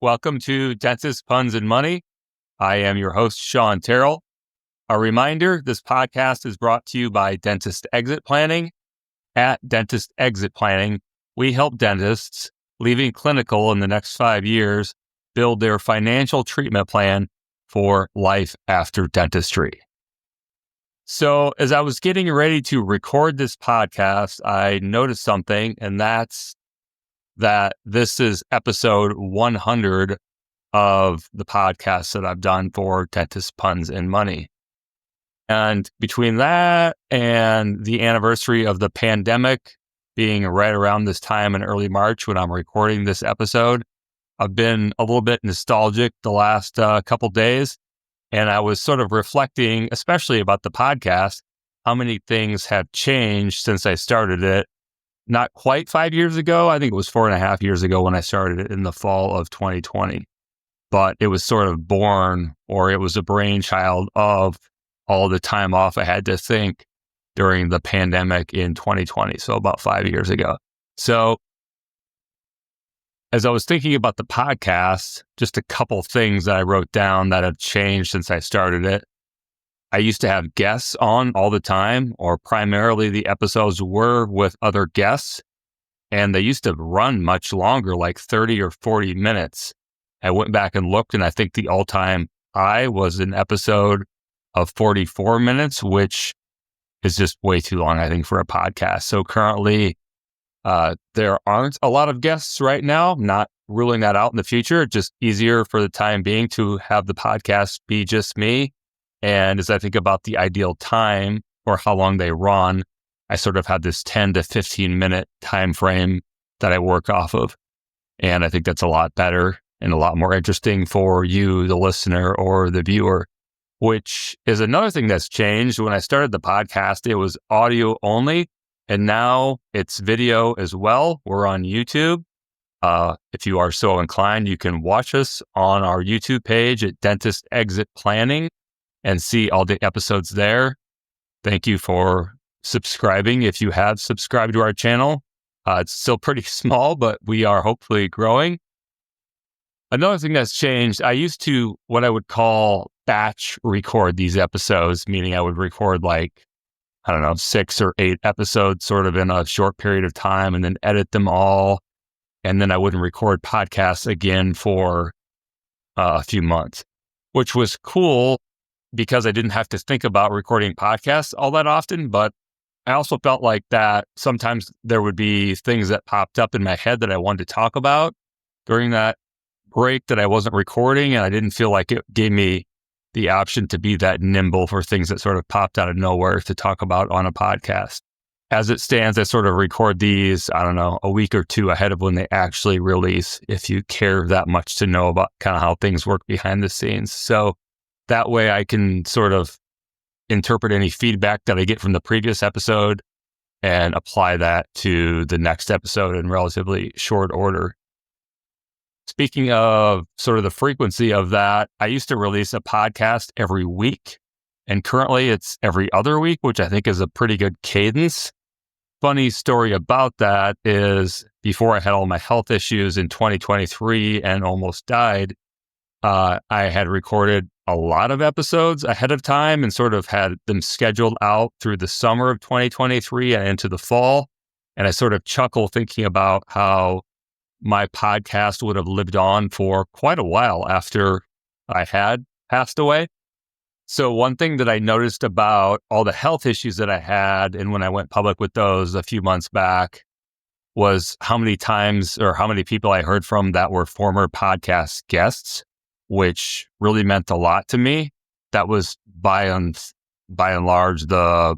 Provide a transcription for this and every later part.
Welcome to Dentist Puns and Money. I am your host, Shawn Terrell. A reminder, this podcast is brought to you by Dentist Exit Planning. At Dentist Exit Planning, we help dentists leaving clinical in the next 5 years build their financial treatment plan for life after dentistry. So as I was getting ready to record this podcast, I noticed something, and that's that this is episode 100 of the podcast that I've done for Dentist Puns and Money. And between that and the anniversary of the pandemic being right around this time in early March when I'm recording this episode, I've been a little bit nostalgic the last couple days. And I was sort of reflecting, especially about the podcast, how many things have changed since I started it. Not quite 5 years ago. I think it was 4.5 years ago when I started it in the fall of 2020. But it was sort of born, or it was a brainchild of all the time off I had to think during the pandemic in 2020. So about 5 years ago. So as I was thinking about the podcast, just a couple things that I wrote down that have changed since I started it. I used to have guests on all the time, or primarily the episodes were with other guests, and they used to run much longer, like 30 or 40 minutes. I went back and looked, and I think the all-time high was an episode of 44 minutes, which is just way too long, I think, for a podcast. So currently, there aren't a lot of guests right now, not ruling that out in the future, just easier for the time being to have the podcast be just me. And as I think about the ideal time or how long they run, I sort of have this 10 to 15 minute time frame that I work off of. And I think that's a lot better and a lot more interesting for you, the listener or the viewer, which is another thing that's changed. When I started the podcast, it was audio only, and now it's video as well. We're on YouTube. If you are so inclined, you can watch us on our YouTube page at Dentist Exit Planning and see all the episodes there. Thank you for subscribing if you have subscribed to our channel. It's still pretty small, but we are hopefully growing. Another thing that's changed, I used to what I would call batch record these episodes, meaning I would record 6 or 8 episodes sort of in a short period of time and then edit them all. And then I wouldn't record podcasts again for a few months, which was cool because I didn't have to think about recording podcasts all that often. But I also felt like that sometimes there would be things that popped up in my head that I wanted to talk about during that break that I wasn't recording. And I didn't feel like it gave me the option to be that nimble for things that sort of popped out of nowhere to talk about on a podcast. As it stands, I sort of record these, a week or two ahead of when they actually release, if you care that much to know about kind of how things work behind the scenes. So that way I can sort of interpret any feedback that I get from the previous episode and apply that to the next episode in relatively short order. Speaking of sort of the frequency of that, I used to release a podcast every week, and currently it's every other week, which I think is a pretty good cadence. Funny story about that is before I had all my health issues in 2023 and almost died, I had recorded a lot of episodes ahead of time and sort of had them scheduled out through the summer of 2023 and into the fall. And I sort of chuckle thinking about how my podcast would have lived on for quite a while after I had passed away. So one thing that I noticed about all the health issues that I had, and when I went public with those a few months back, was how many times or how many people I heard from that were former podcast guests, which really meant a lot to me. That was by and large the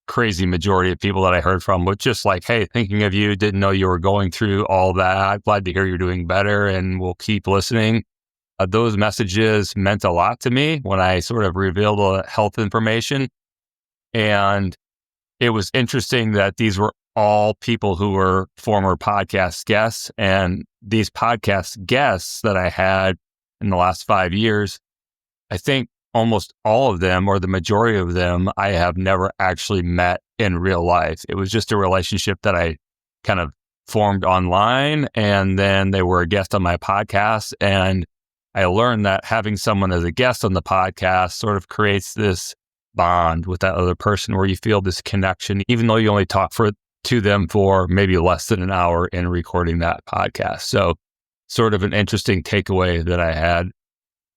crazy majority of people that I heard from, was just like, hey, thinking of you, didn't know you were going through all that. Glad to hear you're doing better and we'll keep listening. Those messages meant a lot to me when I sort of revealed the health information. And it was interesting that these were all people who were former podcast guests. And these podcast guests that I had in the last 5 years, I think almost all of them, or the majority of them, I have never actually met in real life. It was just a relationship that I kind of formed online, and then they were a guest on my podcast. And I learned that having someone as a guest on the podcast sort of creates this bond with that other person where you feel this connection, even though you only talk to them for maybe less than an hour in recording that podcast. So sort of an interesting takeaway that I had.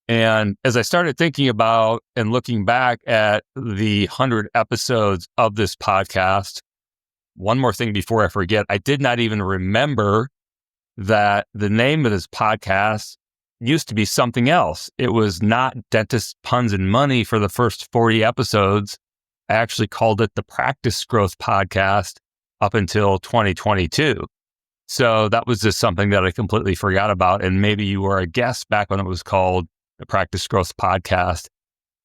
And as I started thinking about and looking back at the 100 episodes of this podcast, one more thing before I forget, I did not even remember that the name of this podcast used to be something else. It was not Dentist Puns and Money for the first 40 episodes. I actually called it the Practice Growth Podcast up until 2022. So that was just something that I completely forgot about. And maybe you were a guest back when it was called the Practice Growth Podcast,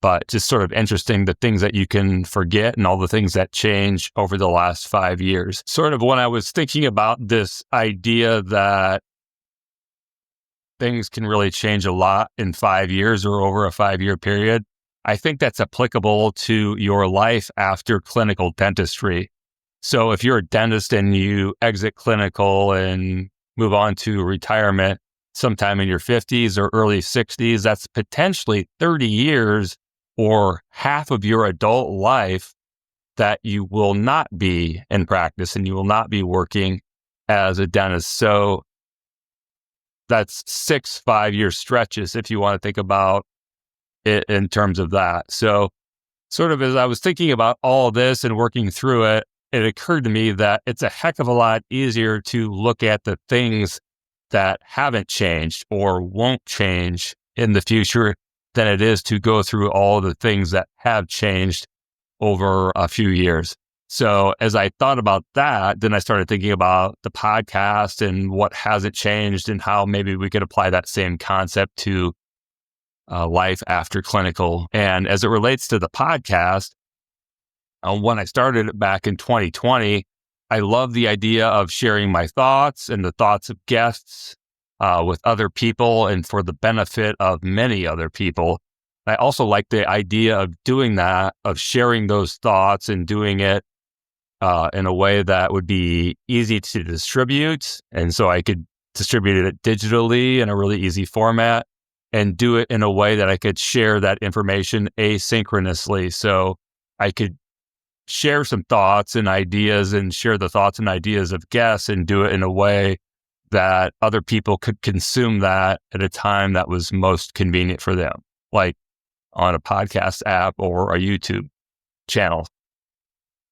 but just sort of interesting the things that you can forget and all the things that change over the last 5 years. Sort of when I was thinking about this idea that things can really change a lot in 5 years or over a 5-year period, I think that's applicable to your life after clinical dentistry. So if you're a dentist and you exit clinical and move on to retirement sometime in your 50s or early 60s, that's potentially 30 years or half of your adult life that you will not be in practice and you will not be working as a dentist. So that's 6 5-year stretches if you want to think about it in terms of that. So sort of as I was thinking about all this and working through it, it occurred to me that it's a heck of a lot easier to look at the things that haven't changed or won't change in the future than it is to go through all the things that have changed over a few years. So as I thought about that, then I started thinking about the podcast and what hasn't changed and how maybe we could apply that same concept to life after clinical. And as it relates to the podcast, when I started it back in 2020, I love the idea of sharing my thoughts and the thoughts of guests with other people and for the benefit of many other people. I also like the idea of doing that, of sharing those thoughts and doing it in a way that would be easy to distribute. And so I could distribute it digitally in a really easy format and do it in a way that I could share that information asynchronously. So I could share some thoughts and ideas and share the thoughts and ideas of guests and do it in a way that other people could consume that at a time that was most convenient for them, like on a podcast app or a YouTube channel.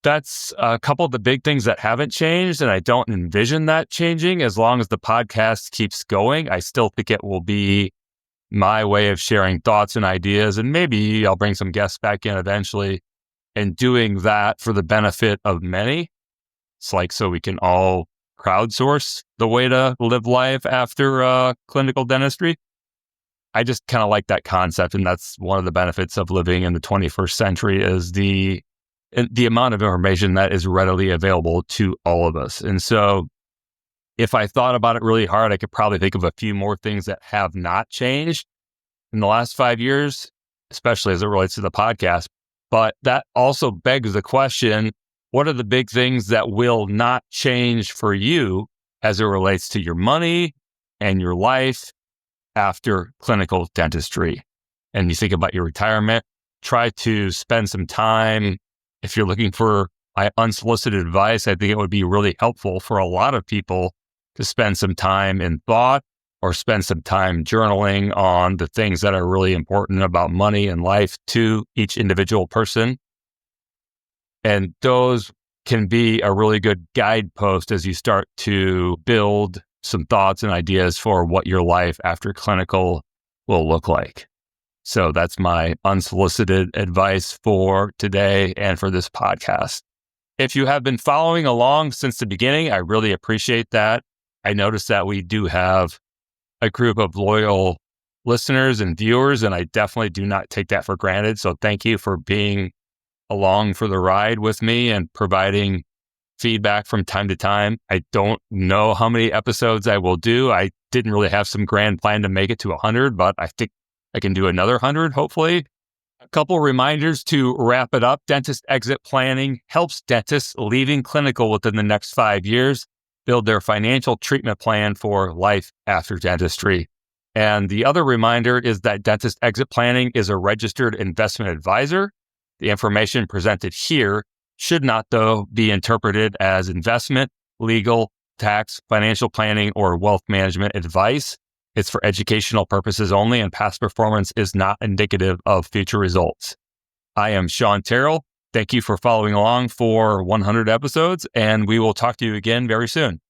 That's a couple of the big things that haven't changed, and I don't envision that changing as long as the podcast keeps going. I still think it will be my way of sharing thoughts and ideas, and maybe I'll bring some guests back in eventually and doing that for the benefit of many. It's like so we can all crowdsource the way to live life after clinical dentistry. I just kind of like that concept, and that's one of the benefits of living in the 21st century is the amount of information that is readily available to all of us. And so if I thought about it really hard, I could probably think of a few more things that have not changed in the last 5 years, especially as it relates to the podcast. But that also begs the question, what are the big things that will not change for you as it relates to your money and your life after clinical dentistry? And you think about your retirement, try to spend some time. If you're looking for my unsolicited advice, I think it would be really helpful for a lot of people to spend some time in thought or spend some time journaling on the things that are really important about money and life to each individual person. And those can be a really good guidepost as you start to build some thoughts and ideas for what your life after clinical will look like. So that's my unsolicited advice for today and for this podcast. If you have been following along since the beginning, I really appreciate that. I noticed that we do have a group of loyal listeners and viewers, and I definitely do not take that for granted. So thank you for being along for the ride with me and providing feedback from time to time. I don't know how many episodes I will do. I didn't really have some grand plan to make it to 100, but I think I can do another 100, hopefully. A couple reminders to wrap it up. Dentist exit planning helps dentists leaving clinical within the next 5 years. build their financial treatment plan for life after dentistry. And the other reminder is that Dentist Exit Planning is a registered investment advisor. The information presented here should not, though, be interpreted as investment, legal, tax, financial planning, or wealth management advice. It's for educational purposes only, and past performance is not indicative of future results. I am Shawn Terrell. Thank you for following along for 100 episodes, and we will talk to you again very soon.